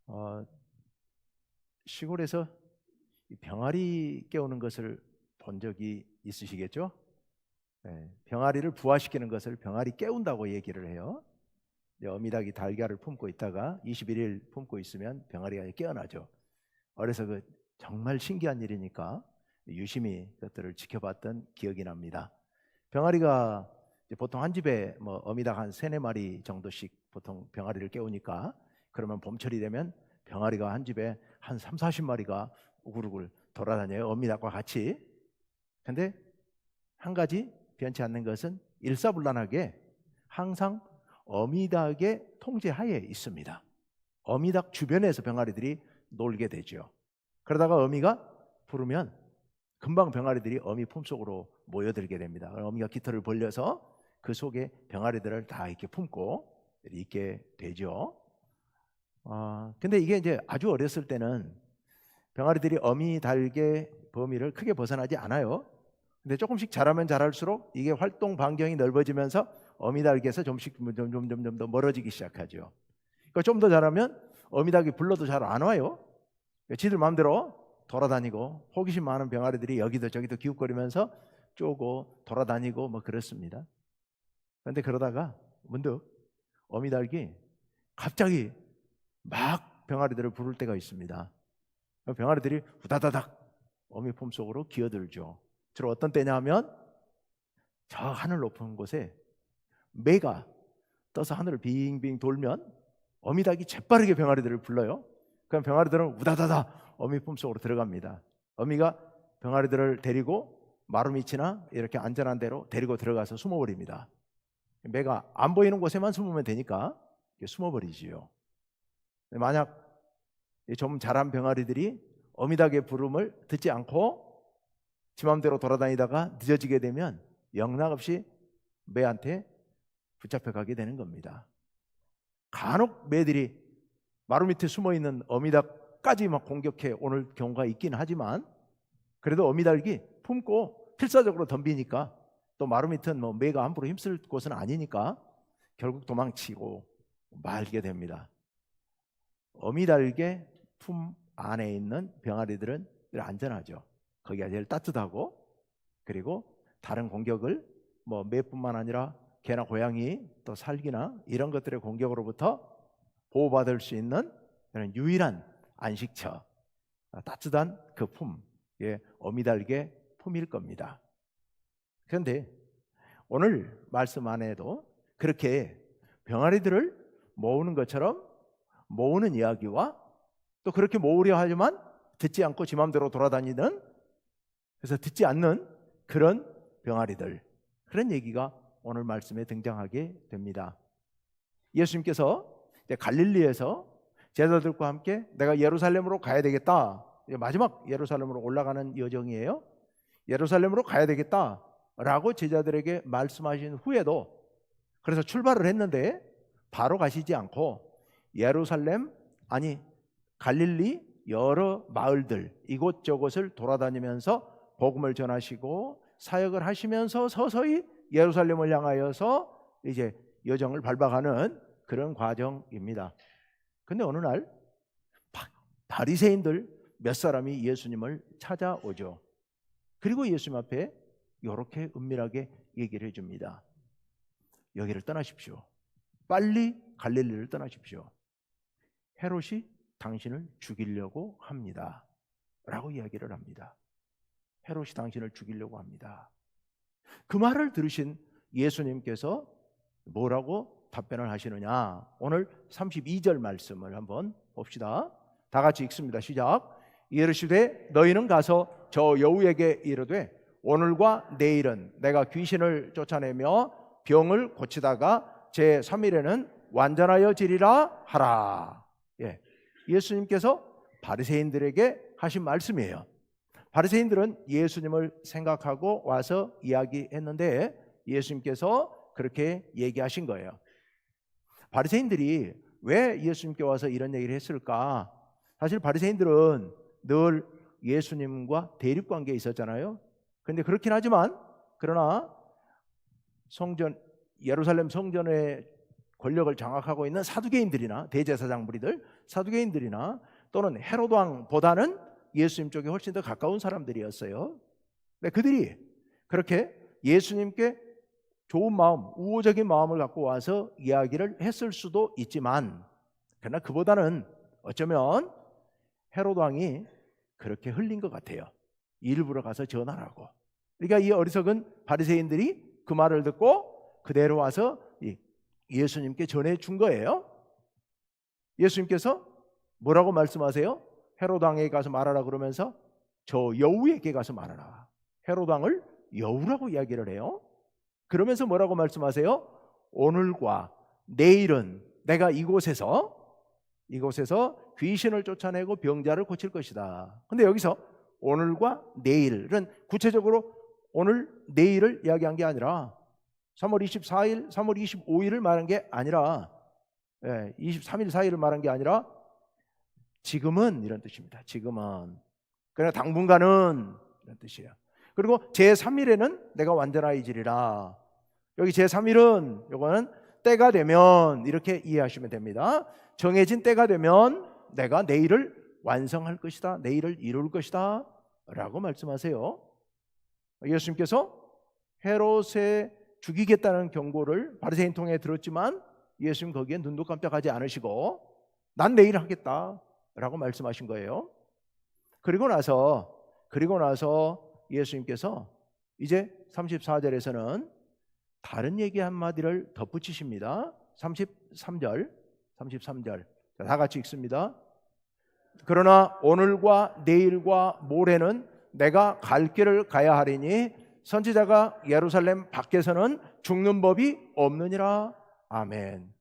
어, 시골에서 이 병아리 깨우는 것을 본 적이 있으시겠죠? 네, 병아리를 부화시키는 것을 병아리 깨운다고 얘기를 해요. 어미닭이 달걀을 품고 있다가 21일 품고 있으면 병아리가 깨어나죠. 그래서 정말 신기한 일이니까 유심히 그것들을 지켜봤던 기억이 납니다. 병아리가 보통 한 집에 어미닭 한 3-4마리 정도씩 보통 병아리를 깨우니까, 그러면 봄철이 되면 병아리가 한 집에 한 30-40마리가 우글우글 돌아다녀요, 어미닭과 같이. 근데 한 가지 변치 않는 것은 일사불란하게 항상 어미닭의 통제하에 있습니다. 어미닭 주변에서 병아리들이 놀게 되죠. 그러다가 어미가 부르면 금방 병아리들이 어미 품속으로 모여들게 됩니다. 어미가 깃털을 벌려서 그 속에 병아리들을 다 이렇게 품고 있게 되죠. 근데 이게 이제 아주 어렸을 때는 병아리들이 어미 닭의 범위를 크게 벗어나지 않아요. 근데 조금씩 자라면 자랄수록 이게 활동 반경이 넓어지면서 어미 닭에서 점점 더 멀어지기 시작하죠. 그러니까 좀 더 자라면 어미 닭이 불러도 잘 안 와요. 지들 마음대로 돌아다니고, 호기심 많은 병아리들이 여기도 저기도 기웃거리면서 쪼고 돌아다니고 그렇습니다. 그런데 그러다가 문득 어미 닭이 갑자기 막 병아리들을 부를 때가 있습니다. 병아리들이 후다다닥 어미 품속으로 기어들죠. 주로 어떤 때냐 하면 저 하늘 높은 곳에 매가 떠서 하늘을 빙빙 돌면 어미 닭이 재빠르게 병아리들을 불러요. 그럼 병아리들은 우다다다 어미 품속으로 들어갑니다. 어미가 병아리들을 데리고 마루밑이나 이렇게 안전한 데로 데리고 들어가서 숨어버립니다. 매가 안 보이는 곳에만 숨으면 되니까 숨어버리지요. 만약 좀 자란 병아리들이 어미닭의 부름을 듣지 않고 지 맘대로 돌아다니다가 늦어지게 되면 영락없이 매한테 붙잡혀가게 되는 겁니다. 간혹 매들이 마루 밑에 숨어있는 어미닭까지 막 공격해 오는 경우가 있긴 하지만, 그래도 어미닭이 품고 필사적으로 덤비니까, 또 마루 밑은 매가 함부로 힘쓸 곳은 아니니까 결국 도망치고 말게 됩니다. 어미닭의 품 안에 있는 병아리들은 늘 안전하죠. 거기가 제일 따뜻하고, 그리고 다른 공격을 매뿐만 아니라 개나 고양이, 또 살기나 이런 것들의 공격으로부터 보호받을 수 있는 유일한 안식처, 따뜻한 그 품, 어미닭의 품일 겁니다. 그런데 오늘 말씀 안에도 그렇게 병아리들을 모으는 것처럼 모으는 이야기와, 또 그렇게 모으려 하지만 듣지 않고 지 맘대로 돌아다니는, 그래서 듣지 않는 그런 병아리들, 그런 얘기가 오늘 말씀에 등장하게 됩니다. 예수님께서 갈릴리에서 제자들과 함께 내가 예루살렘으로 가야 되겠다, 마지막 예루살렘으로 올라가는 여정이에요. 예루살렘으로 가야 되겠다라고 제자들에게 말씀하신 후에도, 그래서 출발을 했는데 바로 가시지 않고 예루살렘, 아니 갈릴리 여러 마을들 이곳저곳을 돌아다니면서 복음을 전하시고 사역을 하시면서 서서히 예루살렘을 향하여서 이제 여정을 밟아가는 그런 과정입니다. 근데 어느 날 바리새인들 몇 사람이 예수님을 찾아오죠. 그리고 예수님 앞에 이렇게 은밀하게 얘기를 해줍니다. 여기를 떠나십시오. 빨리 갈릴리를 떠나십시오. 헤롯이 당신을 죽이려고 합니다 라고 이야기를 합니다. 헤롯이 당신을 죽이려고 합니다. 그 말을 들으신 예수님께서 뭐라고 답변을 하시느냐, 오늘 32절 말씀을 한번 봅시다. 다 같이 읽습니다. 시작. 이르시되 너희는 가서 저 여우에게 이르되 오늘과 내일은 내가 귀신을 쫓아내며 병을 고치다가 제3일에는 완전하여 지리라 하라. 예수님께서 바리새인들에게 하신 말씀이에요. 바리새인들은 예수님을 생각하고 와서 이야기했는데 예수님께서 그렇게 얘기하신 거예요. 바리새인들이 왜 예수님께 와서 이런 얘기를 했을까? 사실 바리새인들은 늘 예수님과 대립관계에 있었잖아요. 그런데 그렇긴 하지만, 그러나 예루살렘 성전의 권력을 장악하고 있는 사두개인들이나 대제사장 무리들, 사두개인들이나 또는 헤롯 왕보다는 예수님 쪽에 훨씬 더 가까운 사람들이었어요. 근데 그들이 그렇게 예수님께 좋은 마음, 우호적인 마음을 갖고 와서 이야기를 했을 수도 있지만, 그러나 그보다는 어쩌면 헤롯 왕이 그렇게 흘린 것 같아요. 일부러 가서 전하라고. 그러니까 이 어리석은 바리새인들이 그 말을 듣고 그대로 와서 예수님께 전해 준 거예요. 예수님께서 뭐라고 말씀하세요? 헤롯 왕에게 가서 말하라 그러면서 저 여우에게 가서 말하라. 헤롯 왕을 여우라고 이야기를 해요. 그러면서 뭐라고 말씀하세요? 오늘과 내일은 내가 이곳에서 귀신을 쫓아내고 병자를 고칠 것이다. 근데 여기서 오늘과 내일은 구체적으로 오늘 내일을 이야기한 게 아니라 3월 24일, 3월 25일을 말한 게 아니라 23일, 4일을 말한 게 아니라 지금은 이런 뜻입니다. 지금은. 그러나 당분간은 이런 뜻이에요. 그리고 제3일에는 내가 완전하여지리라. 여기 제3일은 요거는 때가 되면 이렇게 이해하시면 됩니다. 정해진 때가 되면 내가 내일을 완성할 것이다. 내일을 이룰 것이다 라고 말씀하세요. 예수님께서 헤롯에 죽이겠다는 경고를 바리새인 통해 들었지만 예수님 거기에 눈도 깜짝하지 않으시고 난 내일 하겠다 라고 말씀하신 거예요. 그리고 나서 예수님께서 이제 34절에서는 다른 얘기 한마디를 덧붙이십니다. 33절 다 같이 읽습니다. 그러나 오늘과 내일과 모레는 내가 갈 길을 가야 하리니 선지자가 예루살렘 밖에서는 죽는 법이 없느니라. 아멘.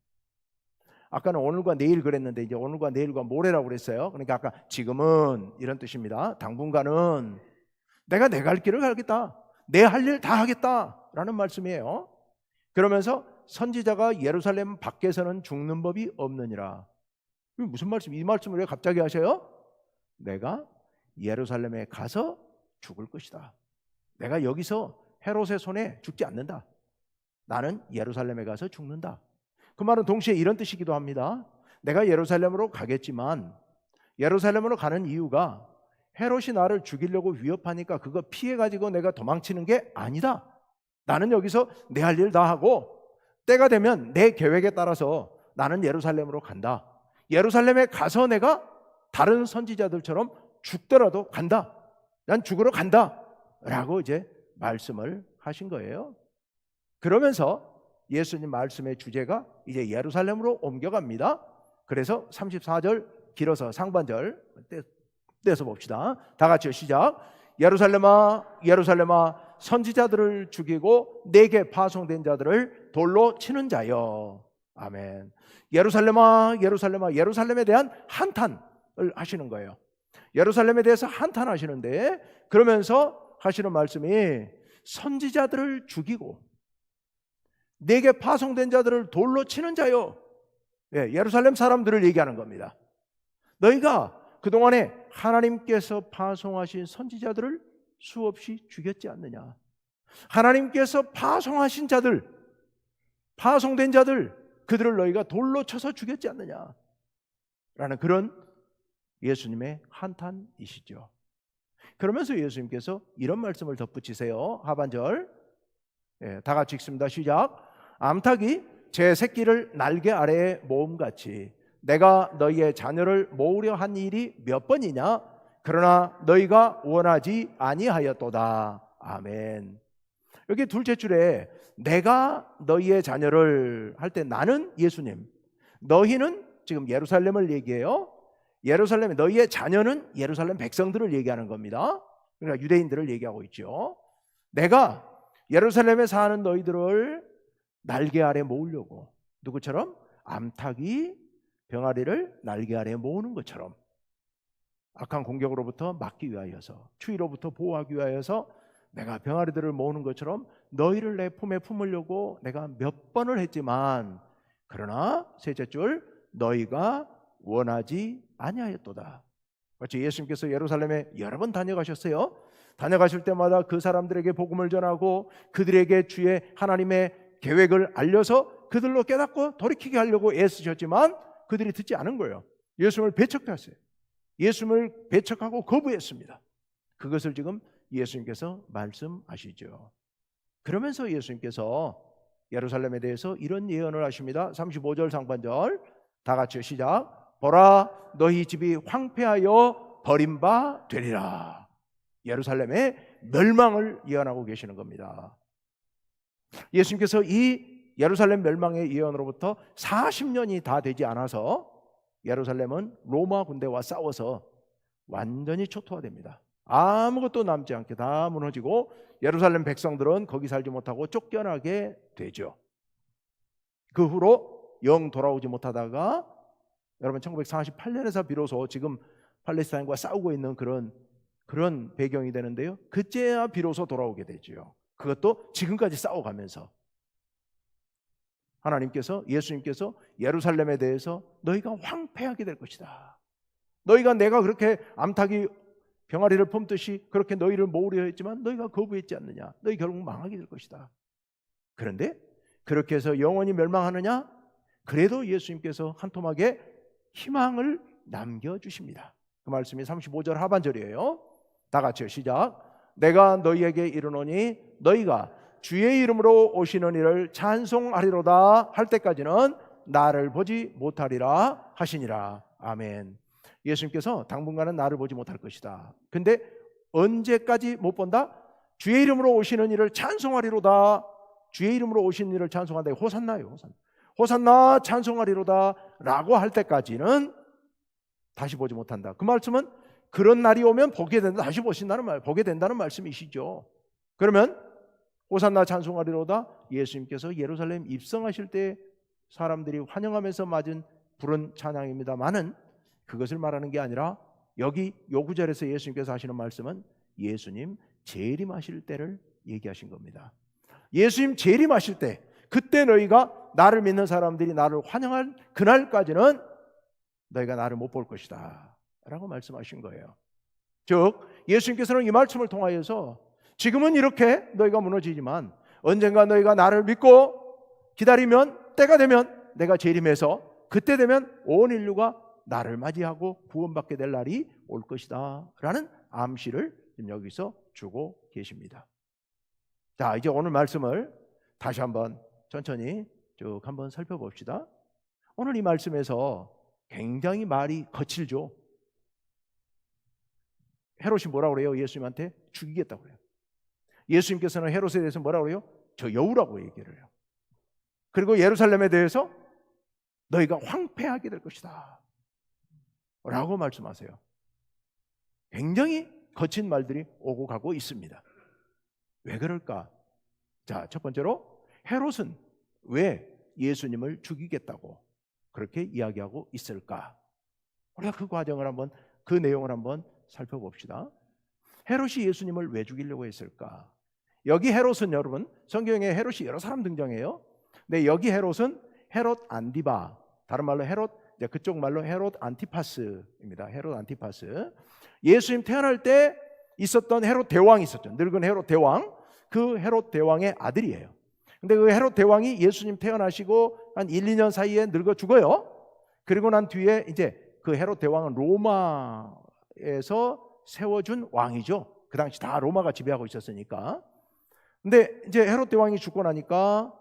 아까는 오늘과 내일 그랬는데 이제 오늘과 내일과 모레라고 그랬어요. 그러니까 아까 지금은 이런 뜻입니다. 당분간은 내가 내 갈 길을 가겠다. 내 할 일 다 하겠다라는 말씀이에요. 그러면서 선지자가 예루살렘 밖에서는 죽는 법이 없느니라. 이게 무슨 말씀? 이 말씀을 왜 갑자기 하셔요? 내가 예루살렘에 가서 죽을 것이다. 내가 여기서 헤롯의 손에 죽지 않는다. 나는 예루살렘에 가서 죽는다. 그 말은 동시에 이런 뜻이기도 합니다. 내가 예루살렘으로 가겠지만 예루살렘으로 가는 이유가 헤롯이 나를 죽이려고 위협하니까 그거 피해가지고 내가 도망치는 게 아니다. 나는 여기서 내 할 일 다 하고 때가 되면 내 계획에 따라서 나는 예루살렘으로 간다. 예루살렘에 가서 내가 다른 선지자들처럼 죽더라도 간다. 난 죽으러 간다 라고 이제 말씀을 하신 거예요. 그러면서 예수님 말씀의 주제가 이제 예루살렘으로 옮겨갑니다. 그래서 34절 길어서 상반절 떼서 봅시다. 다 같이요. 시작. 예루살렘아 예루살렘아 선지자들을 죽이고 내게 파송된 자들을 돌로 치는 자여. 아멘. 예루살렘아 예루살렘아 예루살렘에 대한 한탄을 하시는 거예요. 예루살렘에 대해서 한탄하시는데 그러면서 하시는 말씀이 선지자들을 죽이고 내게 파송된 자들을 돌로 치는 자요. 예루살렘 사람들을 얘기하는 겁니다. 너희가 그동안에 하나님께서 파송하신 선지자들을 수없이 죽였지 않느냐. 하나님께서 파송하신 자들, 파송된 자들, 그들을 너희가 돌로 쳐서 죽였지 않느냐 라는 그런 예수님의 한탄이시죠. 그러면서 예수님께서 이런 말씀을 덧붙이세요. 하반절 다 같이 읽습니다. 시작. 암탉이 제 새끼를 날개 아래에 모음같이 내가 너희의 자녀를 모으려 한 일이 몇 번이냐? 그러나 너희가 원하지 아니하였도다. 아멘. 여기 둘째 줄에 내가 너희의 자녀를 할 때 나는 예수님, 너희는 지금 예루살렘을 얘기해요. 예루살렘에 너희의 자녀는 예루살렘 백성들을 얘기하는 겁니다. 그러니까 유대인들을 얘기하고 있죠. 내가 예루살렘에 사는 너희들을 날개 아래 모으려고, 누구처럼? 암탉이 병아리를 날개 아래 모으는 것처럼 악한 공격으로부터 막기 위하여서, 추위로부터 보호하기 위하여서 내가 병아리들을 모으는 것처럼 너희를 내 품에 품으려고 내가 몇 번을 했지만 그러나 셋째 줄 너희가 원하지 아니하였도다. 마치 예수님께서 예루살렘에 여러 번 다녀가셨어요. 다녀가실 때마다 그 사람들에게 복음을 전하고 그들에게 주의 하나님의 계획을 알려서 그들로 깨닫고 돌이키게 하려고 애쓰셨지만 그들이 듣지 않은 거예요. 예수님을 배척했어요. 예수님을 배척하고 거부했습니다. 그것을 지금 예수님께서 말씀하시죠. 그러면서 예수님께서 예루살렘에 대해서 이런 예언을 하십니다. 35절 상반절 다 같이 시작. 보라, 너희 집이 황폐하여 버림바 되리라. 예루살렘의 멸망을 예언하고 계시는 겁니다. 예수님께서 이 예루살렘 멸망의 예언으로부터 40년이 다 되지 않아서 예루살렘은 로마 군대와 싸워서 완전히 초토화됩니다. 아무것도 남지 않게 다 무너지고 예루살렘 백성들은 거기 살지 못하고 쫓겨나게 되죠. 그 후로 영 돌아오지 못하다가 여러분 1948년에서 비로소 지금 팔레스타인과 싸우고 있는 그런 배경이 되는데요. 그때야 비로소 돌아오게 되죠. 그것도 지금까지 싸워가면서 하나님께서, 예수님께서 예루살렘에 대해서 너희가 황폐하게 될 것이다. 너희가 내가 그렇게 암탉이 병아리를 품듯이 그렇게 너희를 모으려 했지만 너희가 거부했지 않느냐. 너희 결국 망하게 될 것이다. 그런데 그렇게 해서 영원히 멸망하느냐? 그래도 예수님께서 한 토막에 희망을 남겨주십니다. 그 말씀이 35절 하반절이에요. 다 같이요. 시작. 내가 너희에게 이르노니 너희가 주의 이름으로 오시는 이를 찬송하리로다 할 때까지는 나를 보지 못하리라 하시니라. 아멘. 예수님께서 당분간은 나를 보지 못할 것이다. 근데 언제까지 못 본다? 주의 이름으로 오시는 이를 찬송하리로다. 주의 이름으로 오시는 이를 찬송한다. 호산나요. 호산나. 호산나 찬송하리로다 라고 할 때까지는 다시 보지 못한다. 그 말씀은 그런 날이 오면 보게 된다. 다시 보신다는 말, 보게 된다는 말씀이시죠. 그러면 호산나 찬송하리로다, 예수님께서 예루살렘 입성하실 때 사람들이 환영하면서 맞은 부른 찬양입니다만은 그것을 말하는 게 아니라 여기 요 구절에서 예수님께서 하시는 말씀은 예수님 재림하실 때를 얘기하신 겁니다. 예수님 재림하실 때, 그때 너희가 나를 믿는 사람들이 나를 환영할 그날까지는 너희가 나를 못 볼 것이다 라고 말씀하신 거예요. 즉 예수님께서는 이 말씀을 통하여서 지금은 이렇게 너희가 무너지지만 언젠가 너희가 나를 믿고 기다리면 때가 되면 내가 재림해서 그때 되면 온 인류가 나를 맞이하고 구원받게 될 날이 올 것이다 라는 암시를 지금 여기서 주고 계십니다. 자, 이제 오늘 말씀을 다시 한번 천천히 쭉 한번 살펴봅시다. 오늘 이 말씀에서 굉장히 말이 거칠죠. 헤롯이 뭐라고 그래요? 예수님한테 죽이겠다고 그래요. 예수님께서는 헤롯에 대해서 뭐라고 그래요? 저 여우라고 얘기를 해요. 그리고 예루살렘에 대해서 너희가 황폐하게 될 것이다 라고 말씀하세요. 굉장히 거친 말들이 오고 가고 있습니다. 왜 그럴까? 자, 첫 번째로 헤롯은 왜 예수님을 죽이겠다고 그렇게 이야기하고 있을까? 우리가 그 과정을 한번, 그 내용을 한번 살펴봅시다. 헤롯이 예수님을 왜 죽이려고 했을까? 여기 헤롯은 여러분 성경에 헤롯이 여러 사람 등장해요. 근데 여기 헤롯은 헤롯 안디바, 다른 말로 헤롯, 그쪽 말로 헤롯 안티파스입니다. 헤롯 안티파스. 예수님 태어날 때 있었던 헤롯 대왕이 있었죠. 늙은 헤롯 대왕. 그 헤롯 대왕의 아들이에요. 근데 그 헤롯 대왕이 예수님 태어나시고 한 1, 2년 사이에 늙어 죽어요. 그리고 난 뒤에 이제 그 헤롯 대왕은 로마에서 세워준 왕이죠. 그 당시 다 로마가 지배하고 있었으니까. 근데 이제 헤롯 대왕이 죽고 나니까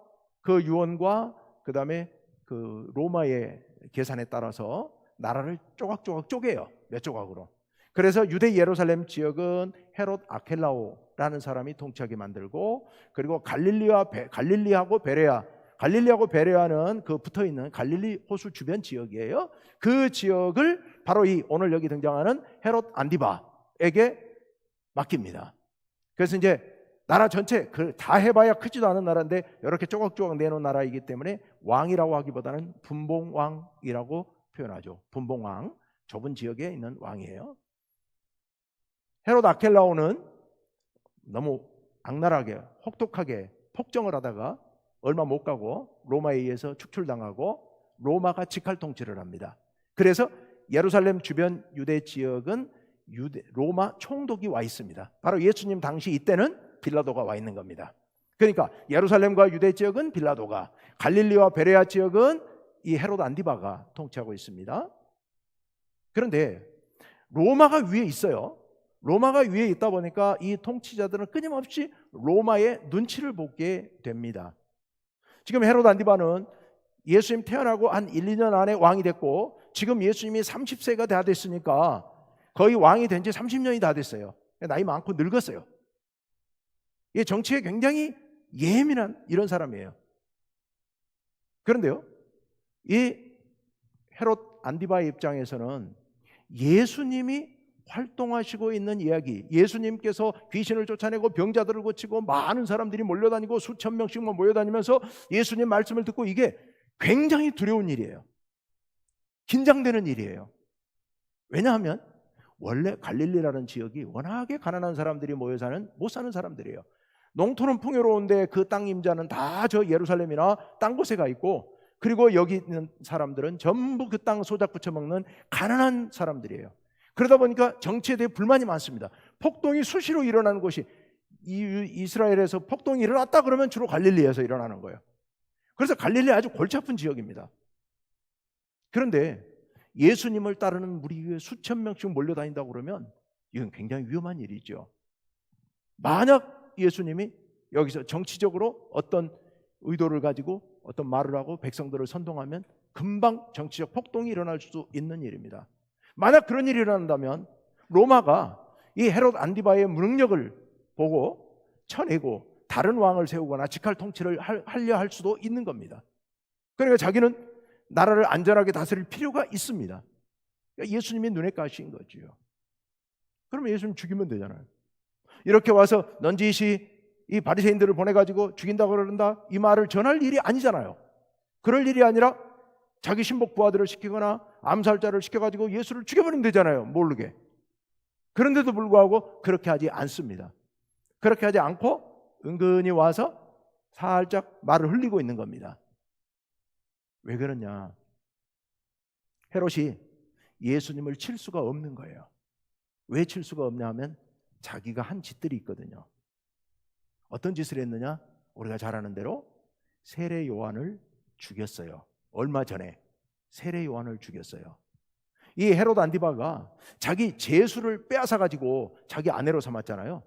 그 유언과 그 다음에 그 로마의 계산에 따라서 나라를 조각조각 쪼개요. 몇 조각으로. 그래서 유대 예루살렘 지역은 헤롯 아켈라오라는 사람이 통치하게 만들고, 그리고 갈릴리하고 베레아, 갈릴리하고 베레아는 그 붙어있는 갈릴리 호수 주변 지역이에요. 그 지역을 바로 이 오늘 여기 등장하는 헤롯 안디바에게 맡깁니다. 그래서 이제 나라 전체 다 해봐야 크지도 않은 나라인데 이렇게 조각조각 내놓은 나라이기 때문에 왕이라고 하기보다는 분봉왕이라고 표현하죠. 분봉왕, 좁은 지역에 있는 왕이에요. 헤롯 아켈라오는 너무 악랄하게 혹독하게 폭정을 하다가 얼마 못 가고 로마에 의해서 축출당하고 로마가 직할 통치를 합니다. 그래서 예루살렘 주변 유대 지역은 로마 총독이 와 있습니다. 바로 예수님 당시 이때는 빌라도가 와 있는 겁니다. 그러니까 예루살렘과 유대 지역은 빌라도가, 갈릴리와 베레아 지역은 이 헤롯 안디바가 통치하고 있습니다. 그런데 로마가 위에 있어요. 로마가 위에 있다 보니까 이 통치자들은 끊임없이 로마의 눈치를 보게 됩니다. 지금 헤롯 안디바는 예수님 태어나고 한 1, 2년 안에 왕이 됐고, 지금 예수님이 30세가 다 됐으니까 거의 왕이 된 지 30년이 다 됐어요. 나이 많고 늙었어요. 이 정치에 굉장히 예민한 이런 사람이에요. 그런데요, 이 헤롯 안디바의 입장에서는 예수님이 활동하시고 있는 이야기, 예수님께서 귀신을 쫓아내고 병자들을 고치고 많은 사람들이 몰려다니고 수천 명씩만 모여다니면서 예수님 말씀을 듣고, 이게 굉장히 두려운 일이에요. 긴장되는 일이에요. 왜냐하면 원래 갈릴리라는 지역이 워낙에 가난한 사람들이 모여 사는, 못 사는 사람들이에요. 농토는 풍요로운데 그 땅 임자는 다 저 예루살렘이나 딴 곳에 가 있고, 그리고 여기 있는 사람들은 전부 그 땅 소작 부쳐먹는 가난한 사람들이에요. 그러다 보니까 정치에 대해 불만이 많습니다. 폭동이 수시로 일어나는 곳이, 이스라엘에서 폭동이 일어났다 그러면 주로 갈릴리에서 일어나는 거예요. 그래서 갈릴리 아주 골치 아픈 지역입니다. 그런데 예수님을 따르는 무리가 수천 명씩 몰려다닌다고 그러면 이건 굉장히 위험한 일이죠. 만약 예수님이 여기서 정치적으로 어떤 의도를 가지고 어떤 말을 하고 백성들을 선동하면 금방 정치적 폭동이 일어날 수 있는 일입니다. 만약 그런 일이 일어난다면 로마가 이 헤롯 안디바의 무능력을 보고 쳐내고 다른 왕을 세우거나 직할 통치를 하려 할 수도 있는 겁니다. 그러니까 자기는 나라를 안전하게 다스릴 필요가 있습니다. 그러니까 예수님이 눈에 까신 거죠. 그러면 예수님 죽이면 되잖아요. 이렇게 와서 넌지시 이 바리새인들을 보내가지고 죽인다고 그런다, 이 말을 전할 일이 아니잖아요. 그럴 일이 아니라 자기 신복 부하들을 시키거나 암살자를 시켜가지고 예수를 죽여버리면 되잖아요, 모르게. 그런데도 불구하고 그렇게 하지 않습니다. 그렇게 하지 않고 은근히 와서 살짝 말을 흘리고 있는 겁니다. 왜 그러냐? 헤롯이 예수님을 칠 수가 없는 거예요. 왜 칠 수가 없냐 하면 자기가 한 짓들이 있거든요. 어떤 짓을 했느냐? 우리가 잘 아는 대로 세례 요한을 죽였어요. 얼마 전에 세례 요한을 죽였어요. 이 헤롯 안디바가 자기 제수를 빼앗아 가지고 자기 아내로 삼았잖아요.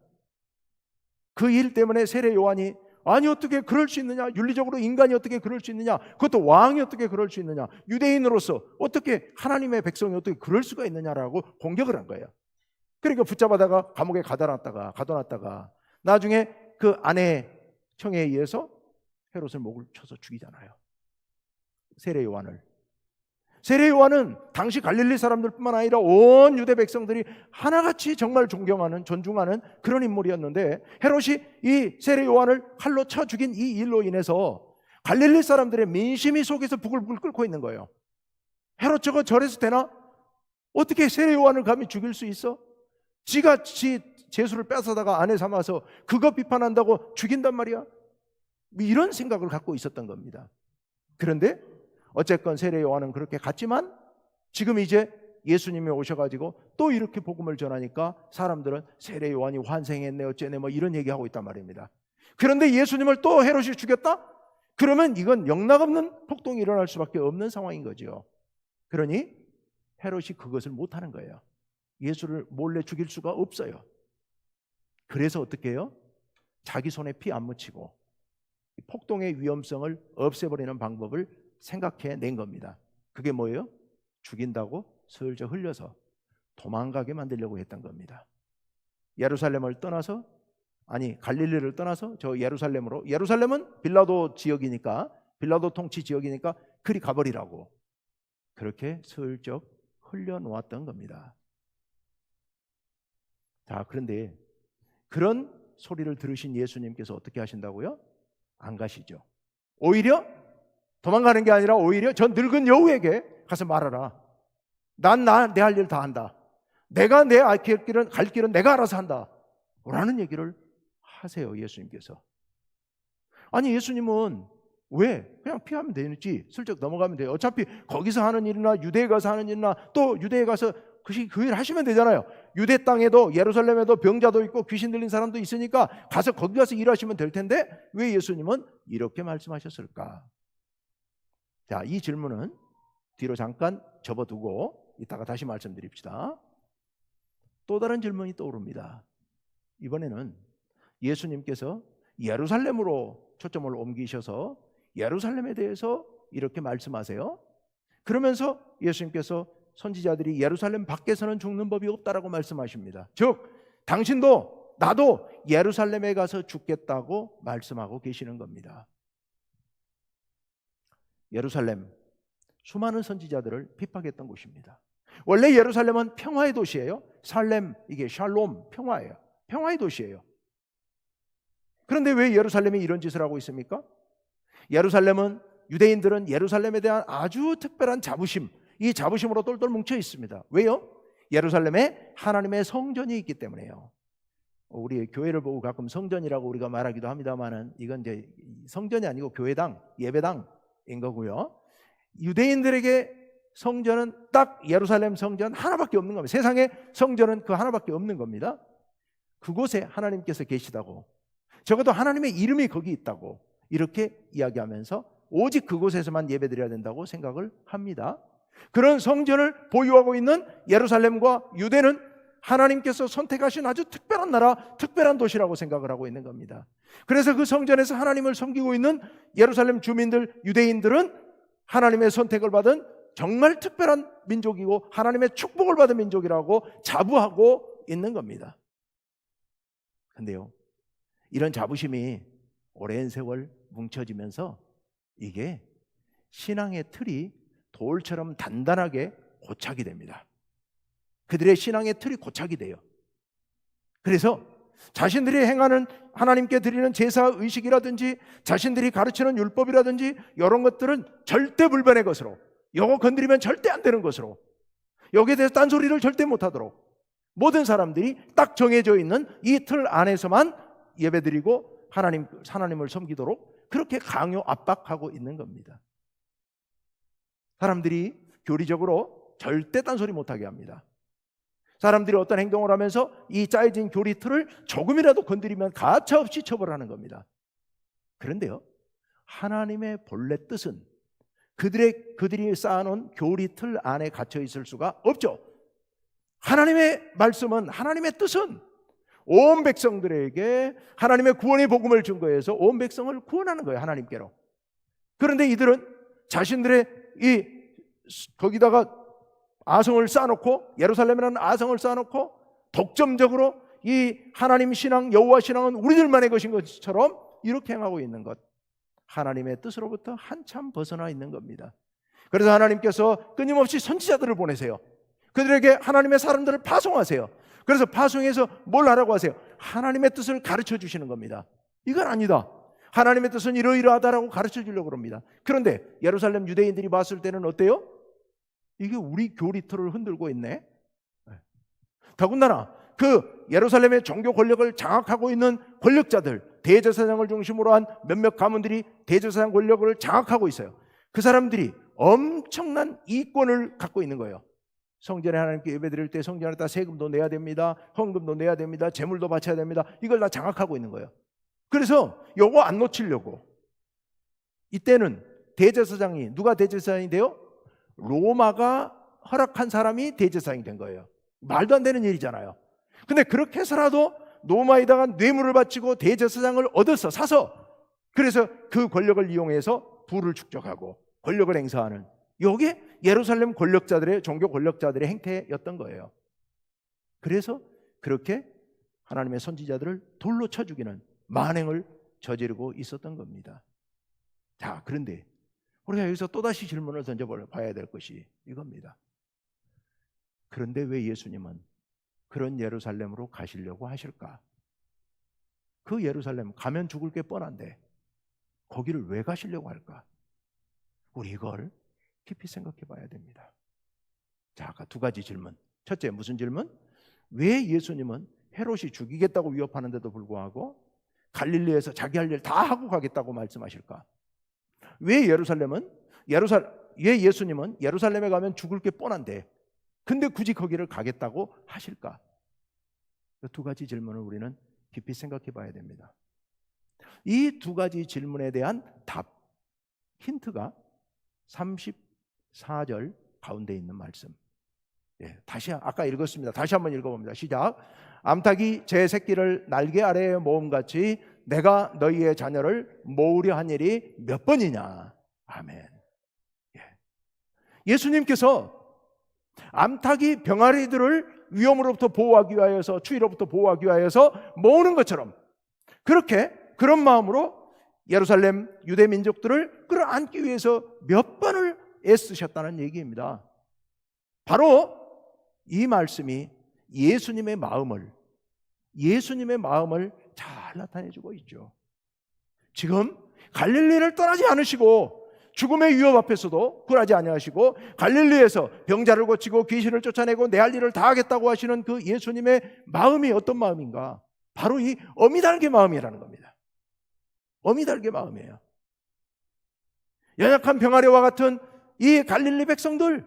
그 일 때문에 세례 요한이, 아니 어떻게 그럴 수 있느냐, 윤리적으로 인간이 어떻게 그럴 수 있느냐, 그것도 왕이 어떻게 그럴 수 있느냐, 유대인으로서 어떻게 하나님의 백성이 어떻게 그럴 수가 있느냐라고 공격을 한 거예요. 그러니까 붙잡아다가 감옥에 가둬놨다가 나중에 그 아내 청에 의해서 헤롯을 목을 쳐서 죽이잖아요. 세례 요한을. 세례 요한은 당시 갈릴리 사람들뿐만 아니라 온 유대 백성들이 하나같이 정말 존경하는, 존중하는 그런 인물이었는데, 헤롯이 이 세례 요한을 칼로 쳐 죽인 이 일로 인해서 갈릴리 사람들의 민심이 속에서 부글부글 끓고 있는 거예요. 헤롯 저거 저래서 되나? 어떻게 세례 요한을 감히 죽일 수 있어? 지가 제수를 뺏어다가 아내 삼아서 그거 비판한다고 죽인단 말이야? 이런 생각을 갖고 있었던 겁니다. 그런데 어쨌건 세례 요한은 그렇게 갔지만 지금 이제 예수님이 오셔가지고 또 이렇게 복음을 전하니까 사람들은 세례 요한이 환생했네 어쩌네 뭐 이런 얘기하고 있단 말입니다. 그런데 예수님을 또 헤롯이 죽였다? 그러면 이건 영락없는 폭동이 일어날 수밖에 없는 상황인 거죠. 그러니 헤롯이 그것을 못하는 거예요. 예수를 몰래 죽일 수가 없어요. 그래서 어떻게 해요? 자기 손에 피 안 묻히고 폭동의 위험성을 없애버리는 방법을 생각해 낸 겁니다. 그게 뭐예요? 죽인다고 슬쩍 흘려서 도망가게 만들려고 했던 겁니다. 예루살렘을 떠나서, 아니 갈릴리를 떠나서 저 예루살렘으로, 예루살렘은 빌라도 지역이니까, 빌라도 통치 지역이니까 그리 가버리라고 그렇게 슬쩍 흘려놓았던 겁니다. 자, 그런데 그런 소리를 들으신 예수님께서 어떻게 하신다고요? 안 가시죠. 오히려 도망가는 게 아니라 오히려 저 늙은 여우에게 가서 말하라. 난 내 할 일 다 한다. 내가 내 갈 길은 내가 알아서 한다. 라는 얘기를 하세요, 예수님께서. 아니 예수님은 왜 그냥 피하면 되지, 슬쩍 넘어가면 돼요. 어차피 거기서 하는 일이나 유대에 가서 하는 일이나 또 유대에 가서 그 일 하시면 되잖아요. 유대 땅에도 예루살렘에도 병자도 있고 귀신 들린 사람도 있으니까 가서 거기 가서 일하시면 될 텐데 왜 예수님은 이렇게 말씀하셨을까? 자, 이 질문은 뒤로 잠깐 접어두고 이따가 다시 말씀드립시다. 또 다른 질문이 떠오릅니다. 이번에는 예수님께서 예루살렘으로 초점을 옮기셔서 예루살렘에 대해서 이렇게 말씀하세요. 그러면서 예수님께서 선지자들이 예루살렘 밖에서는 죽는 법이 없다라고 말씀하십니다. 즉 당신도 나도 예루살렘에 가서 죽겠다고 말씀하고 계시는 겁니다. 예루살렘, 수많은 선지자들을 핍박했던 곳입니다. 원래 예루살렘은 평화의 도시예요. 살렘, 이게 샬롬, 평화예요. 평화의 도시예요. 그런데 왜 예루살렘이 이런 짓을 하고 있습니까? 예루살렘은, 유대인들은 예루살렘에 대한 아주 특별한 자부심, 이 자부심으로 똘똘 뭉쳐 있습니다. 왜요? 예루살렘에 하나님의 성전이 있기 때문에요. 우리 교회를 보고 가끔 성전이라고 우리가 말하기도 합니다만은 이건 이제 성전이 아니고 교회당, 예배당인 거고요. 유대인들에게 성전은 딱 예루살렘 성전 하나밖에 없는 겁니다. 세상에 성전은 그 하나밖에 없는 겁니다. 그곳에 하나님께서 계시다고, 적어도 하나님의 이름이 거기 있다고 이렇게 이야기하면서 오직 그곳에서만 예배드려야 된다고 생각을 합니다. 그런 성전을 보유하고 있는 예루살렘과 유대는 하나님께서 선택하신 아주 특별한 나라, 특별한 도시라고 생각을 하고 있는 겁니다. 그래서 그 성전에서 하나님을 섬기고 있는 예루살렘 주민들, 유대인들은 하나님의 선택을 받은 정말 특별한 민족이고 하나님의 축복을 받은 민족이라고 자부하고 있는 겁니다. 그런데요, 이런 자부심이 오랜 세월 뭉쳐지면서 이게 신앙의 틀이 돌처럼 단단하게 고착이 됩니다. 그들의 신앙의 틀이 고착이 돼요. 그래서 자신들이 행하는, 하나님께 드리는 제사 의식이라든지 자신들이 가르치는 율법이라든지 이런 것들은 절대 불변의 것으로, 이거 건드리면 절대 안 되는 것으로, 여기에 대해서 딴소리를 절대 못하도록 모든 사람들이 딱 정해져 있는 이 틀 안에서만 예배드리고 하나님을 섬기도록 그렇게 강요, 압박하고 있는 겁니다. 사람들이 교리적으로 절대 딴소리 못하게 합니다. 사람들이 어떤 행동을 하면서 이 짜여진 교리 틀을 조금이라도 건드리면 가차없이 처벌하는 겁니다. 그런데요, 하나님의 본래 뜻은 그들이 쌓아놓은 교리 틀 안에 갇혀 있을 수가 없죠. 하나님의 말씀은, 하나님의 뜻은 온 백성들에게 하나님의 구원의 복음을 증거해서 온 백성을 구원하는 거예요, 하나님께로. 그런데 이들은 자신들의 거기다가 아성을 쌓아놓고, 예루살렘이라는 아성을 쌓아놓고 독점적으로 이 하나님 신앙, 여호와 신앙은 우리들만의 것인 것처럼 이렇게 행하고 있는 것, 하나님의 뜻으로부터 한참 벗어나 있는 겁니다. 그래서 하나님께서 끊임없이 선지자들을 보내세요. 그들에게 하나님의 사람들을 파송하세요. 그래서 파송해서 뭘 하라고 하세요? 하나님의 뜻을 가르쳐 주시는 겁니다. 이건 아니다, 하나님의 뜻은 이러이러하다라고 가르쳐 주려고 합니다. 그런데 예루살렘 유대인들이 봤을 때는 어때요? 이게 우리 교리틀을 흔들고 있네. 더군다나 그 예루살렘의 종교 권력을 장악하고 있는 권력자들, 대제사장을 중심으로 한 몇몇 가문들이 대제사장 권력을 장악하고 있어요. 그 사람들이 엄청난 이권을 갖고 있는 거예요. 성전에 하나님께 예배드릴 때 성전에다 세금도 내야 됩니다, 헌금도 내야 됩니다, 제물도 바쳐야 됩니다. 이걸 다 장악하고 있는 거예요. 그래서 요거 안 놓치려고 이때는 대제사장이, 누가 대제사장이 돼요? 로마가 허락한 사람이 대제사장이 된 거예요. 말도 안 되는 일이잖아요. 근데 그렇게 해서라도 로마에다가 뇌물을 바치고 대제사장을 얻어서 사서, 그래서 그 권력을 이용해서 부를 축적하고 권력을 행사하는, 이게 예루살렘 권력자들의, 종교 권력자들의 행태였던 거예요. 그래서 그렇게 하나님의 선지자들을 돌로 쳐 죽이는 만행을 저지르고 있었던 겁니다. 자, 그런데 우리가 여기서 또다시 질문을 던져봐야 될 것이 이겁니다. 그런데 왜 예수님은 그런 예루살렘으로 가시려고 하실까? 그 예루살렘 가면 죽을 게 뻔한데 거기를 왜 가시려고 할까? 우리 이걸 깊이 생각해 봐야 됩니다. 자, 아까 두 가지 질문. 첫째, 무슨 질문? 왜 예수님은 헤롯이 죽이겠다고 위협하는데도 불구하고 갈릴리에서 자기 할 일 다 하고 가겠다고 말씀하실까? 왜 예수님은 예루살렘에 가면 죽을 게 뻔한데 근데 굳이 거기를 가겠다고 하실까? 그 두 가지 질문을 우리는 깊이 생각해 봐야 됩니다. 이 두 가지 질문에 대한 답, 힌트가 34절 가운데 있는 말씀. 다시 아까 읽었습니다. 다시 한번 읽어봅니다. 시작. 암탉이 제 새끼를 날개 아래에 모음같이 내가 너희의 자녀를 모으려 한 일이 몇 번이냐. 아멘. 예수님께서 암탉이 병아리들을 위험으로부터 보호하기 위하여서, 추위로부터 보호하기 위하여서 모으는 것처럼 그렇게 그런 마음으로 예루살렘 유대 민족들을 끌어안기 위해서 몇 번을 애쓰셨다는 얘기입니다. 바로 이 말씀이 예수님의 마음을 잘 나타내주고 있죠. 지금 갈릴리를 떠나지 않으시고 죽음의 위협 앞에서도 굴하지 아니하시고 갈릴리에서 병자를 고치고 귀신을 쫓아내고 내 할 일을 다 하겠다고 하시는 그 예수님의 마음이 어떤 마음인가? 바로 이 어미달개 마음이라는 겁니다. 어미달개 마음이에요. 연약한 병아리와 같은 이 갈릴리 백성들,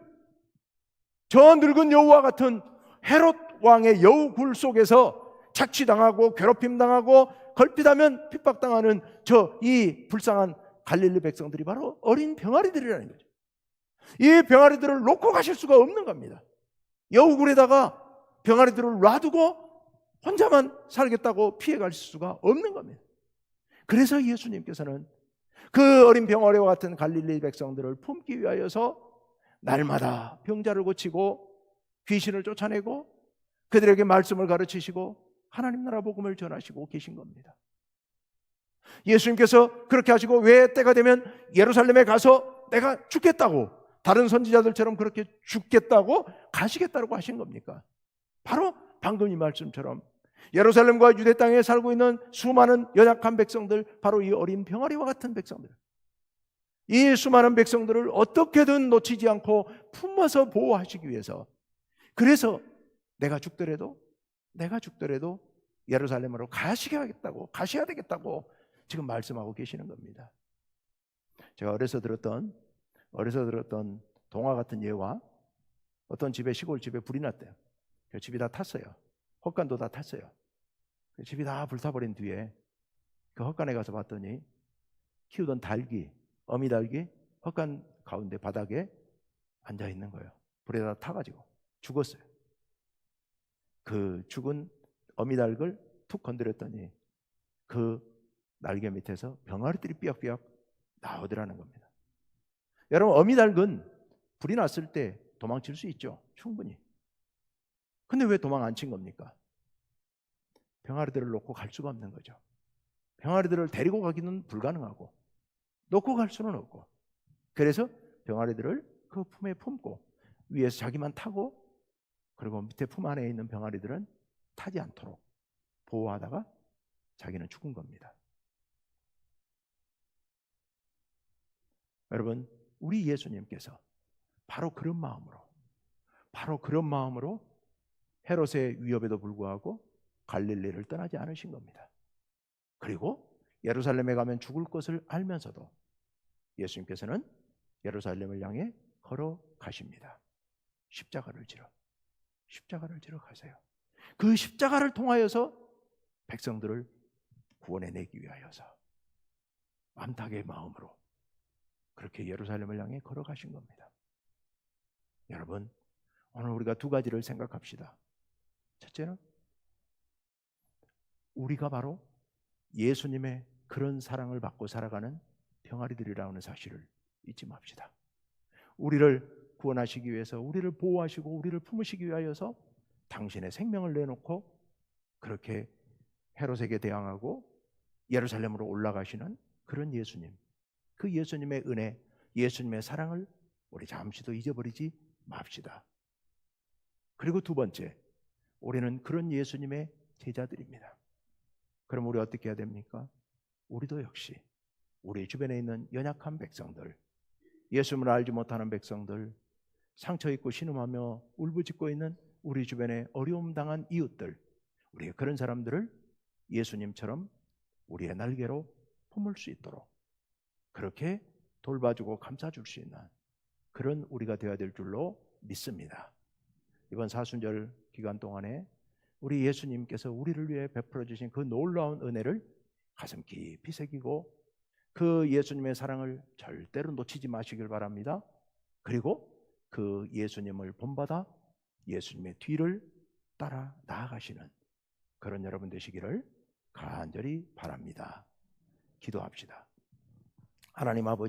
저 늙은 여우와 같은 헤롯 왕의 여우 굴 속에서 착취당하고 괴롭힘당하고 걸핏하면 핍박당하는 저 이 불쌍한 갈릴리 백성들이 바로 어린 병아리들이라는 거죠. 이 병아리들을 놓고 가실 수가 없는 겁니다. 여우굴에다가 병아리들을 놔두고 혼자만 살겠다고 피해갈 수가 없는 겁니다. 그래서 예수님께서는 그 어린 병아리와 같은 갈릴리 백성들을 품기 위하여서 날마다 병자를 고치고 귀신을 쫓아내고 그들에게 말씀을 가르치시고 하나님 나라 복음을 전하시고 계신 겁니다. 예수님께서 그렇게 하시고 왜 때가 되면 예루살렘에 가서 내가 죽겠다고, 다른 선지자들처럼 그렇게 죽겠다고 가시겠다고 하신 겁니까? 바로 방금 이 말씀처럼 예루살렘과 유대 땅에 살고 있는 수많은 연약한 백성들, 바로 이 어린 병아리와 같은 백성들, 이 수많은 백성들을 어떻게든 놓치지 않고 품어서 보호하시기 위해서, 그래서 내가 죽더라도 예루살렘으로 가셔야 되겠다고 지금 말씀하고 계시는 겁니다. 제가 어려서 들었던 동화 같은 예화, 어떤 집에, 시골 집에 불이 났대요. 그 집이 다 탔어요. 헛간도 다 탔어요. 그 집이 다 불타버린 뒤에 그 헛간에 가서 봤더니 키우던 닭이, 어미닭이 헛간 가운데 바닥에 앉아 있는 거예요. 불에 다 타가지고 죽었어요. 그 죽은 어미닭을 툭 건드렸더니 그 날개 밑에서 병아리들이 삐약삐약 나오더라는 겁니다. 여러분, 어미닭은 불이 났을 때 도망칠 수 있죠, 충분히. 근데 왜 도망 안 친 겁니까? 병아리들을 놓고 갈 수가 없는 거죠. 병아리들을 데리고 가기는 불가능하고 놓고 갈 수는 없고, 그래서 병아리들을 그 품에 품고 위에서 자기만 타고, 그리고 밑에 품 안에 있는 병아리들은 타지 않도록 보호하다가 자기는 죽은 겁니다. 여러분, 우리 예수님께서 바로 그런 마음으로 헤롯의 위협에도 불구하고 갈릴리를 떠나지 않으신 겁니다. 그리고 예루살렘에 가면 죽을 것을 알면서도 예수님께서는 예루살렘을 향해 걸어가십니다. 십자가를 지러 가세요. 그 십자가를 통하여서 백성들을 구원해내기 위하여서 암탉의 마음으로 그렇게 예루살렘을 향해 걸어가신 겁니다. 여러분, 오늘 우리가 두 가지를 생각합시다. 첫째는 우리가 바로 예수님의 그런 사랑을 받고 살아가는 병아리들이라는 사실을 잊지 맙시다. 우리를 구원하시기 위해서, 우리를 보호하시고 우리를 품으시기 위하여서 당신의 생명을 내놓고 그렇게 헤롯에게 대항하고 예루살렘으로 올라가시는 그런 예수님, 그 예수님의 은혜, 예수님의 사랑을 우리 잠시도 잊어버리지 맙시다. 그리고 두 번째, 우리는 그런 예수님의 제자들입니다. 그럼 우리 어떻게 해야 됩니까? 우리도 역시 우리 주변에 있는 연약한 백성들, 예수님을 알지 못하는 백성들, 상처 입고 신음하며 울부짖고 있는 우리 주변에 어려움 당한 이웃들, 우리가 그런 사람들을 예수님처럼 우리의 날개로 품을 수 있도록 그렇게 돌봐주고 감싸줄 수 있는 그런 우리가 되어야 될 줄로 믿습니다. 이번 사순절 기간 동안에 우리 예수님께서 우리를 위해 베풀어 주신 그 놀라운 은혜를 가슴 깊이 새기고 그 예수님의 사랑을 절대로 놓치지 마시길 바랍니다. 그리고 그 예수님을 본받아 예수님의 뒤를 따라 나아가시는 그런 여러분 되시기를 간절히 바랍니다. 기도합시다. 하나님 아버지,